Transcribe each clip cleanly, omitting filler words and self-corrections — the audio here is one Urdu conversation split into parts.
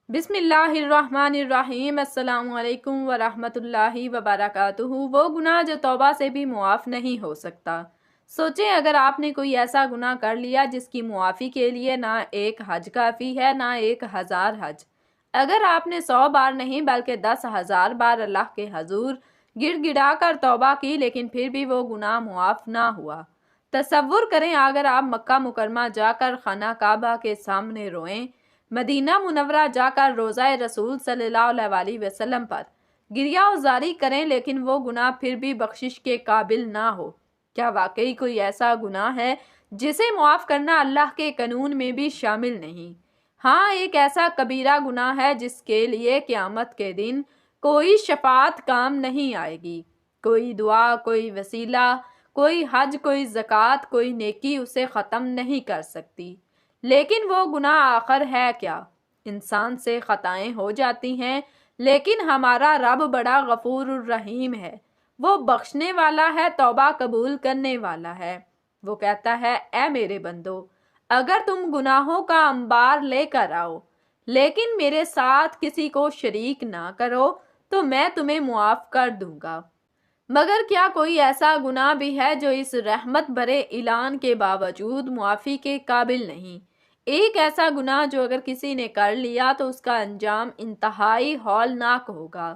بسم اللہ الرحمن الرحیم۔ السلام علیکم ورحمۃ اللہ وبرکاتہ۔ وہ گناہ جو توبہ سے بھی معاف نہیں ہو سکتا۔ سوچیں اگر آپ نے کوئی ایسا گناہ کر لیا جس کی معافی کے لیے نہ ایک حج کافی ہے نہ 1000 حج۔ اگر آپ نے 100 بار نہیں بلکہ 10,000 بار اللہ کے حضور گڑ گڑا کر توبہ کی لیکن پھر بھی وہ گناہ معاف نہ ہوا۔ تصور کریں اگر آپ مکہ مکرمہ جا کر خانہ کعبہ کے سامنے روئیں، مدینہ منورہ جا کر روضہ رسول صلی اللہ علیہ وسلم پر گریہ وزاری کریں لیکن وہ گناہ پھر بھی بخشش کے قابل نہ ہو، کیا واقعی کوئی ایسا گناہ ہے جسے معاف کرنا اللہ کے قانون میں بھی شامل نہیں؟ ہاں، ایک ایسا کبیرہ گناہ ہے جس کے لیے قیامت کے دن کوئی شفاعت کام نہیں آئے گی، کوئی دعا، کوئی وسیلہ، کوئی حج، کوئی زکوٰۃ، کوئی نیکی اسے ختم نہیں کر سکتی۔ لیکن وہ گناہ آخر ہے کیا؟ انسان سے خطائیں ہو جاتی ہیں لیکن ہمارا رب بڑا غفور الرحیم ہے، وہ بخشنے والا ہے، توبہ قبول کرنے والا ہے۔ وہ کہتا ہے، اے میرے بندو، اگر تم گناہوں کا انبار لے کر آؤ لیکن میرے ساتھ کسی کو شریک نہ کرو تو میں تمہیں معاف کر دوں گا۔ مگر کیا کوئی ایسا گناہ بھی ہے جو اس رحمت بھرے اعلان کے باوجود معافی کے قابل نہیں؟ ایک ایسا گناہ جو اگر کسی نے کر لیا تو اس کا انجام انتہائی ہولناک ہوگا۔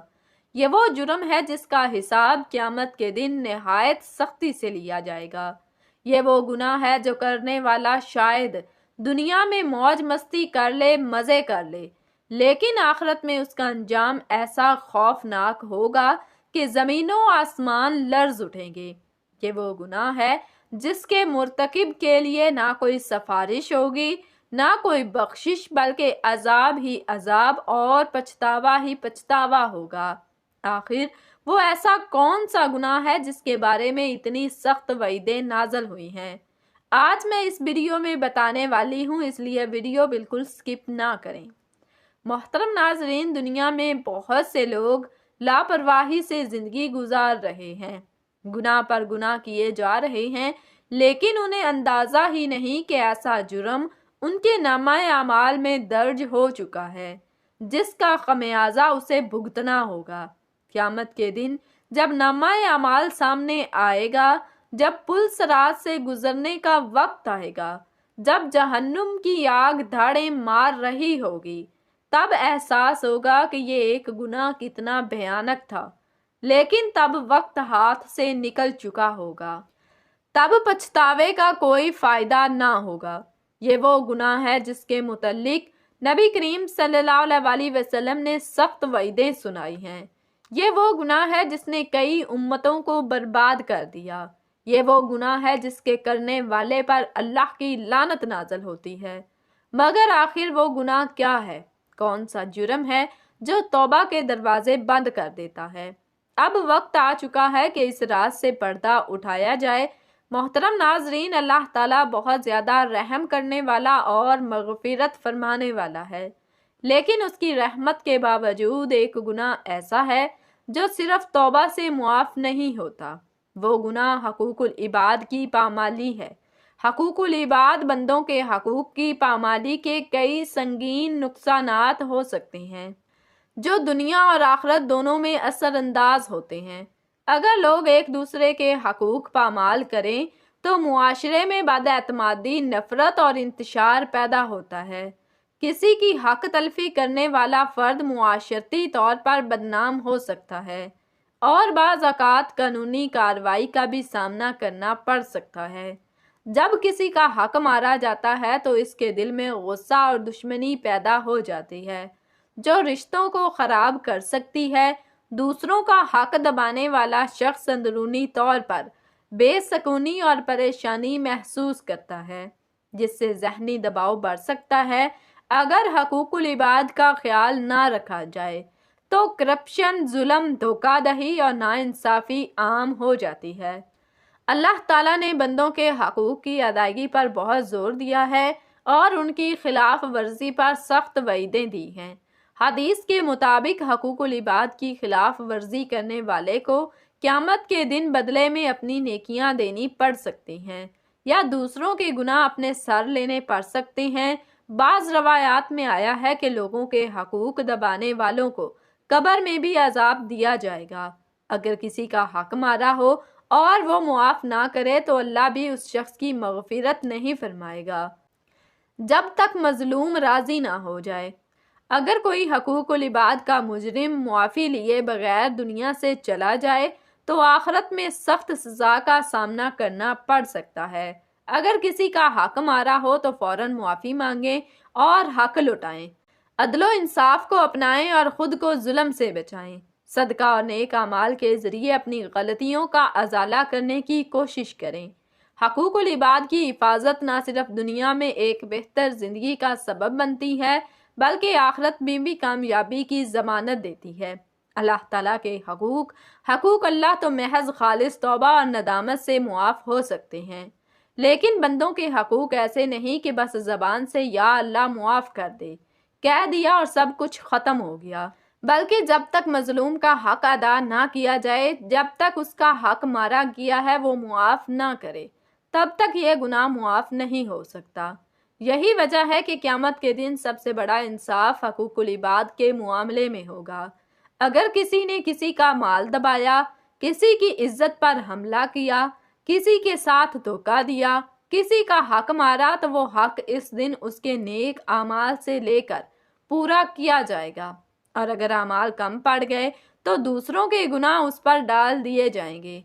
یہ وہ جرم ہے جس کا حساب قیامت کے دن نہایت سختی سے لیا جائے گا۔ یہ وہ گناہ ہے جو کرنے والا شاید دنیا میں موج مستی کر لے، مزے کر لے، لیکن آخرت میں اس کا انجام ایسا خوفناک ہوگا کہ زمین و آسمان لرز اٹھیں گے۔ یہ وہ گناہ ہے جس کے مرتکب کے لیے نہ کوئی سفارش ہوگی، نہ کوئی بخشش، بلکہ عذاب ہی عذاب اور پچھتاوا ہی پچھتاوا ہوگا۔ آخر وہ ایسا کون سا گناہ ہے جس کے بارے میں اتنی سخت وعیدیں نازل ہوئی ہیں؟ آج میں اس ویڈیو میں بتانے والی ہوں، اس لیے ویڈیو بالکل سکپ نہ کریں۔ محترم ناظرین، دنیا میں بہت سے لوگ لاپرواہی سے زندگی گزار رہے ہیں، گناہ پر گناہ کیے جا رہے ہیں، لیکن انہیں اندازہ ہی نہیں کہ ایسا جرم ان کے نامہ اعمال میں درج ہو چکا ہے جس کا خمیازہ اسے بھگتنا ہوگا۔ قیامت کے دن جب نامہ اعمال سامنے آئے گا، جب پل صراط سے گزرنے کا وقت آئے گا، جب جہنم کی آگ دھاڑیں مار رہی ہوگی، تب احساس ہوگا کہ یہ ایک گناہ کتنا بھیانک تھا، لیکن تب وقت ہاتھ سے نکل چکا ہوگا، تب پچھتاوے کا کوئی فائدہ نہ ہوگا۔ یہ وہ گناہ ہے جس کے متعلق نبی کریم صلی اللہ علیہ وسلم نے سخت وعیدیں سنائی ہیں۔ یہ وہ گناہ ہے جس نے کئی امتوں کو برباد کر دیا۔ یہ وہ گناہ ہے جس کے کرنے والے پر اللہ کی لعنت نازل ہوتی ہے۔ مگر آخر وہ گناہ کیا ہے؟ کون سا جرم ہے جو توبہ کے دروازے بند کر دیتا ہے؟ اب وقت آ چکا ہے کہ اس راز سے پردہ اٹھایا جائے۔ محترم ناظرین، اللہ تعالیٰ بہت زیادہ رحم کرنے والا اور مغفرت فرمانے والا ہے، لیکن اس کی رحمت کے باوجود ایک گناہ ایسا ہے جو صرف توبہ سے معاف نہیں ہوتا۔ وہ گناہ حقوق العباد کی پامالی ہے۔ حقوق العباد، بندوں کے حقوق کی پامالی کے کئی سنگین نقصانات ہو سکتے ہیں جو دنیا اور آخرت دونوں میں اثر انداز ہوتے ہیں۔ اگر لوگ ایک دوسرے کے حقوق پامال کریں تو معاشرے میں بد اعتمادی، نفرت اور انتشار پیدا ہوتا ہے۔ کسی کی حق تلفی کرنے والا فرد معاشرتی طور پر بدنام ہو سکتا ہے اور بعض اوقات قانونی کارروائی کا بھی سامنا کرنا پڑ سکتا ہے۔ جب کسی کا حق مارا جاتا ہے تو اس کے دل میں غصہ اور دشمنی پیدا ہو جاتی ہے جو رشتوں کو خراب کر سکتی ہے۔ دوسروں کا حق دبانے والا شخص اندرونی طور پر بے سکونی اور پریشانی محسوس کرتا ہے جس سے ذہنی دباؤ بڑھ سکتا ہے۔ اگر حقوق العباد کا خیال نہ رکھا جائے تو کرپشن، ظلم، دھوکہ دہی اور ناانصافی عام ہو جاتی ہے۔ اللہ تعالیٰ نے بندوں کے حقوق کی ادائیگی پر بہت زور دیا ہے اور ان کی خلاف ورزی پر سخت وعیدیں دی ہیں۔ حدیث کے مطابق حقوق العباد کی خلاف ورزی کرنے والے کو قیامت کے دن بدلے میں اپنی نیکیاں دینی پڑ سکتی ہیں یا دوسروں کے گناہ اپنے سر لینے پڑ سکتے ہیں، بعض روایات میں آیا ہے کہ لوگوں کے حقوق دبانے والوں کو قبر میں بھی عذاب دیا جائے گا۔ اگر کسی کا حق مارا ہو اور وہ معاف نہ کرے تو اللہ بھی اس شخص کی مغفرت نہیں فرمائے گا جب تک مظلوم راضی نہ ہو جائے۔ اگر کوئی حقوق العباد کا مجرم معافی لیے بغیر دنیا سے چلا جائے تو آخرت میں سخت سزا کا سامنا کرنا پڑ سکتا ہے۔ اگر کسی کا حق مارا ہو تو فوراً معافی مانگیں اور حق لوٹائیں۔ عدل و انصاف کو اپنائیں اور خود کو ظلم سے بچائیں۔ صدقہ اور نیک اعمال کے ذریعے اپنی غلطیوں کا ازالہ کرنے کی کوشش کریں۔ حقوق العباد کی حفاظت نہ صرف دنیا میں ایک بہتر زندگی کا سبب بنتی ہے بلکہ آخرت میں بھی کامیابی کی ضمانت دیتی ہے۔ اللہ تعالیٰ کے حقوق اللہ تو محض خالص توبہ اور ندامت سے معاف ہو سکتے ہیں، لیکن بندوں کے حقوق ایسے نہیں کہ بس زبان سے یا اللہ معاف کر دے کہہ دیا اور سب کچھ ختم ہو گیا، بلکہ جب تک مظلوم کا حق ادا نہ کیا جائے، جب تک اس کا حق مارا گیا ہے وہ معاف نہ کرے، تب تک یہ گناہ معاف نہیں ہو سکتا۔ یہی وجہ ہے کہ قیامت کے دن سب سے بڑا انصاف حقوق العباد کے معاملے میں ہوگا۔ اگر کسی نے کسی کا مال دبایا، کسی کی عزت پر حملہ کیا، کسی کے ساتھ دھوکہ دیا، کسی کا حق مارا تو وہ حق اس دن اس کے نیک اعمال سے لے کر پورا کیا جائے گا، اور اگر اعمال کم پڑ گئے تو دوسروں کے گناہ اس پر ڈال دیے جائیں گے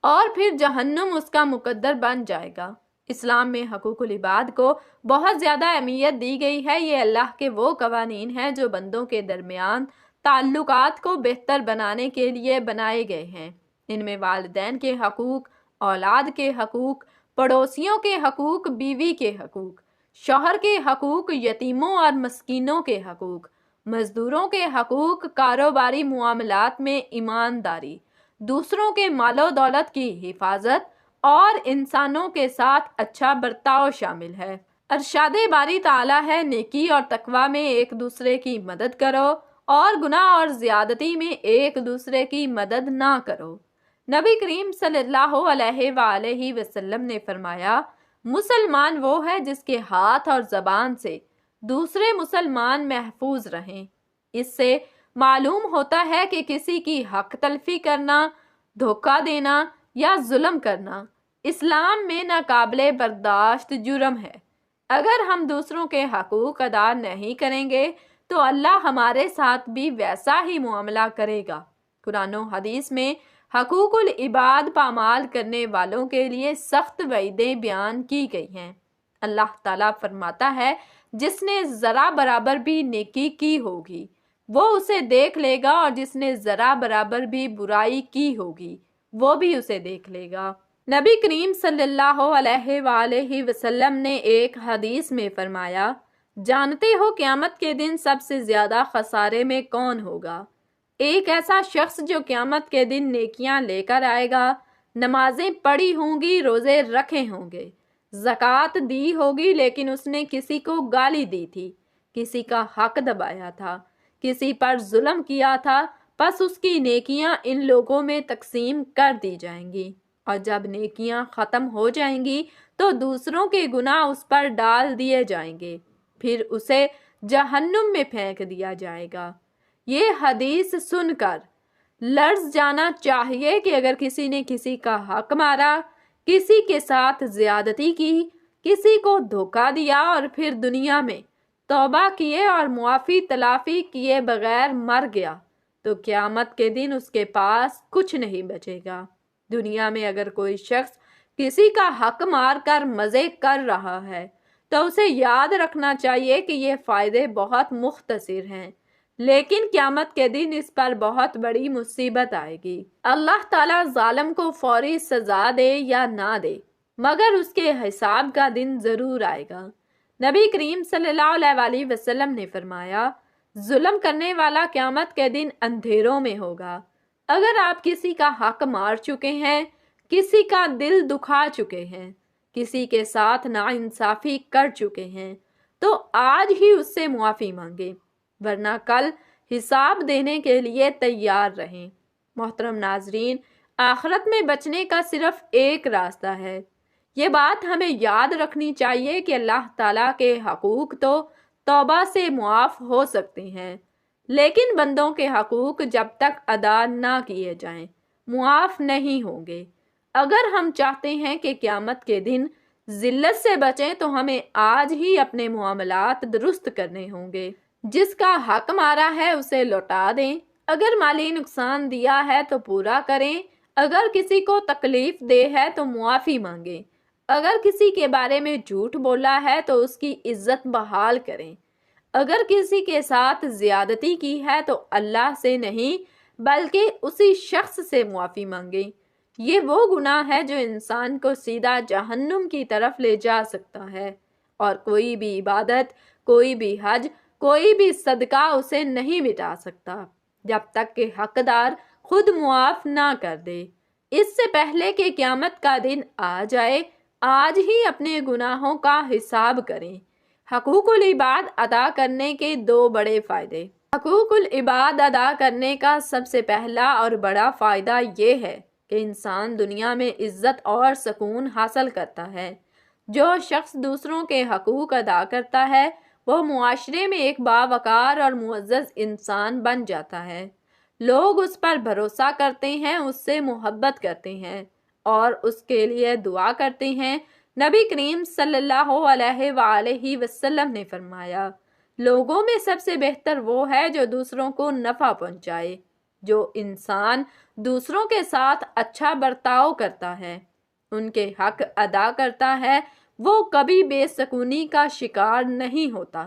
اور پھر جہنم اس کا مقدر بن جائے گا۔ اسلام میں حقوق العباد کو بہت زیادہ اہمیت دی گئی ہے۔ یہ اللہ کے وہ قوانین ہیں جو بندوں کے درمیان تعلقات کو بہتر بنانے کے لیے بنائے گئے ہیں۔ ان میں والدین کے حقوق، اولاد کے حقوق، پڑوسیوں کے حقوق، بیوی کے حقوق، شوہر کے حقوق، یتیموں اور مسکینوں کے حقوق، مزدوروں کے حقوق، کاروباری معاملات میں ایمانداری، دوسروں کے مال و دولت کی حفاظت اور انسانوں کے ساتھ اچھا برتاؤ شامل ہے۔ ارشاد باری تعالیٰ ہے، نیکی اور تقوی میں ایک دوسرے کی مدد کرو اور گناہ اور زیادتی میں ایک دوسرے کی مدد نہ کرو۔ نبی کریم صلی اللہ علیہ وآلہ وسلم نے فرمایا، مسلمان وہ ہے جس کے ہاتھ اور زبان سے دوسرے مسلمان محفوظ رہیں۔ اس سے معلوم ہوتا ہے کہ کسی کی حق تلفی کرنا، دھوکہ دینا یا ظلم کرنا اسلام میں ناقابل برداشت جرم ہے۔ اگر ہم دوسروں کے حقوق ادا نہیں کریں گے تو اللہ ہمارے ساتھ بھی ویسا ہی معاملہ کرے گا۔ قرآن و حدیث میں حقوق العباد پامال کرنے والوں کے لیے سخت وعیدیں بیان کی گئی ہیں۔ اللہ تعالیٰ فرماتا ہے، جس نے ذرا برابر بھی نیکی کی ہوگی وہ اسے دیکھ لے گا، اور جس نے ذرا برابر بھی برائی کی ہوگی وہ بھی اسے دیکھ لے گا۔ نبی کریم صلی اللہ علیہ وآلہ وسلم نے ایک حدیث میں فرمایا، جانتے ہو قیامت کے دن سب سے زیادہ خسارے میں کون ہوگا؟ ایک ایسا شخص جو قیامت کے دن نیکیاں لے کر آئے گا، نمازیں پڑھی ہوں گی، روزے رکھے ہوں گے، زکوٰۃ دی ہوگی، لیکن اس نے کسی کو گالی دی تھی، کسی کا حق دبایا تھا، کسی پر ظلم کیا تھا، بس اس کی نیکیاں ان لوگوں میں تقسیم کر دی جائیں گی، اور جب نیکیاں ختم ہو جائیں گی تو دوسروں کے گناہ اس پر ڈال دیے جائیں گے، پھر اسے جہنم میں پھینک دیا جائے گا۔ یہ حدیث سن کر لرز جانا چاہیے کہ اگر کسی نے کسی کا حق مارا، کسی کے ساتھ زیادتی کی، کسی کو دھوکہ دیا اور پھر دنیا میں توبہ کیے اور معافی تلافی کیے بغیر مر گیا تو قیامت کے دن اس کے پاس کچھ نہیں بچے گا۔ دنیا میں اگر کوئی شخص کسی کا حق مار کر مزے کر رہا ہے تو اسے یاد رکھنا چاہیے کہ یہ فائدے بہت مختصر ہیں، لیکن قیامت کے دن اس پر بہت بڑی مصیبت آئے گی۔ اللہ تعالیٰ ظالم کو فوری سزا دے یا نہ دے، مگر اس کے حساب کا دن ضرور آئے گا۔ نبی کریم صلی اللہ علیہ وآلہ وسلم نے فرمایا، ظلم کرنے والا قیامت کے دن اندھیروں میں ہوگا۔ اگر آپ کسی کا حق مار چکے ہیں، کسی کا دل دکھا چکے ہیں، کسی کے ساتھ ناانصافی کر چکے ہیں تو آج ہی اس سے معافی مانگیں، ورنہ کل حساب دینے کے لیے تیار رہیں۔ محترم ناظرین، آخرت میں بچنے کا صرف ایک راستہ ہے، یہ بات ہمیں یاد رکھنی چاہیے کہ اللہ تعالیٰ کے حقوق تو توبہ سے معاف ہو سکتے ہیں، لیکن بندوں کے حقوق جب تک ادا نہ کیے جائیں معاف نہیں ہوں گے۔ اگر ہم چاہتے ہیں کہ قیامت کے دن ذلت سے بچیں تو ہمیں آج ہی اپنے معاملات درست کرنے ہوں گے۔ جس کا حق مارا ہے اسے لوٹا دیں، اگر مالی نقصان دیا ہے تو پورا کریں، اگر کسی کو تکلیف دے ہے تو معافی مانگیں، اگر کسی کے بارے میں جھوٹ بولا ہے تو اس کی عزت بحال کریں، اگر کسی کے ساتھ زیادتی کی ہے تو اللہ سے نہیں بلکہ اسی شخص سے معافی مانگیں۔ یہ وہ گناہ ہے جو انسان کو سیدھا جہنم کی طرف لے جا سکتا ہے، اور کوئی بھی عبادت، کوئی بھی حج، کوئی بھی صدقہ اسے نہیں مٹا سکتا جب تک کہ حقدار خود معاف نہ کر دے۔ اس سے پہلے کہ قیامت کا دن آ جائے، آج ہی اپنے گناہوں کا حساب کریں۔ حقوق العباد ادا کرنے کے دو بڑے فائدے۔ حقوق العباد ادا کرنے کا سب سے پہلا اور بڑا فائدہ یہ ہے کہ انسان دنیا میں عزت اور سکون حاصل کرتا ہے۔ جو شخص دوسروں کے حقوق ادا کرتا ہے وہ معاشرے میں ایک باوقار اور معزز انسان بن جاتا ہے۔ لوگ اس پر بھروسہ کرتے ہیں، اس سے محبت کرتے ہیں اور اس کے لیے دعا کرتے ہیں۔ نبی کریم صلی اللہ علیہ وآلہ وسلم نے فرمایا، لوگوں میں سب سے بہتر وہ ہے جو دوسروں کو نفع پہنچائے۔ جو انسان دوسروں کے ساتھ اچھا برتاؤ کرتا ہے، ان کے حق ادا کرتا ہے، وہ کبھی بے سکونی کا شکار نہیں ہوتا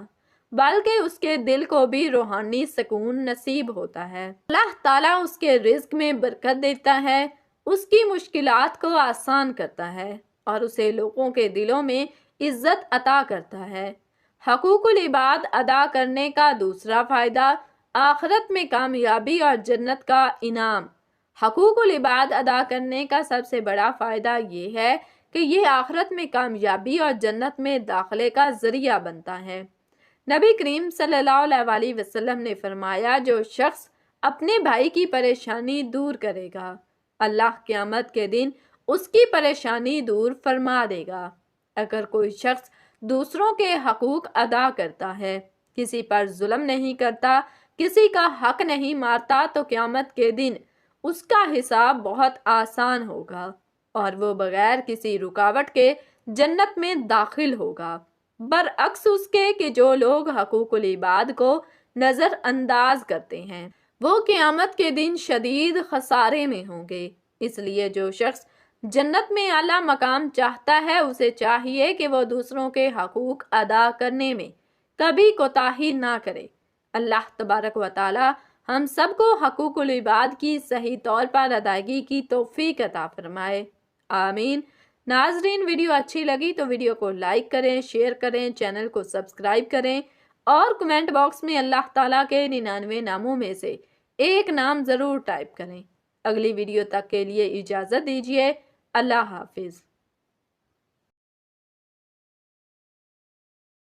بلکہ اس کے دل کو بھی روحانی سکون نصیب ہوتا ہے۔ اللہ تعالیٰ اس کے رزق میں برکت دیتا ہے، اس کی مشکلات کو آسان کرتا ہے اور اسے لوگوں کے دلوں میں عزت عطا کرتا ہے۔ حقوق العباد ادا کرنے کا دوسرا فائدہ آخرت میں کامیابی اور جنت کا انعام۔ حقوق العباد ادا کرنے کا سب سے بڑا فائدہ یہ ہے کہ یہ آخرت میں کامیابی اور جنت میں داخلے کا ذریعہ بنتا ہے۔ نبی کریم صلی اللہ علیہ وسلم نے فرمایا، جو شخص اپنے بھائی کی پریشانی دور کرے گا، اللہ قیامت کے دن اس کی پریشانی دور فرما دے گا۔ اگر کوئی شخص دوسروں کے حقوق ادا کرتا ہے، کسی پر ظلم نہیں کرتا، کسی کا حق نہیں مارتا تو قیامت کے دن اس کا حساب بہت آسان ہوگا اور وہ بغیر کسی رکاوٹ کے جنت میں داخل ہوگا، برعکس اس کے کہ جو لوگ حقوق العباد کو نظر انداز کرتے ہیں وہ قیامت کے دن شدید خسارے میں ہوں گے۔ اس لیے جو شخص جنت میں اعلیٰ مقام چاہتا ہے اسے چاہیے کہ وہ دوسروں کے حقوق ادا کرنے میں کبھی کوتاہی نہ کرے۔ اللہ تبارک و تعالی ہم سب کو حقوق العباد کی صحیح طور پر ادائیگی کی توفیق عطا فرمائے، آمین۔ ناظرین، ویڈیو اچھی لگی تو ویڈیو کو لائک کریں، شیئر کریں، چینل کو سبسکرائب کریں اور کمنٹ باکس میں اللہ تعالیٰ کے 99 ناموں میں سے ایک نام ضرور ٹائپ کریں۔ اگلی ویڈیو تک کے لیے اجازت دیجیے، اللہ حافظ۔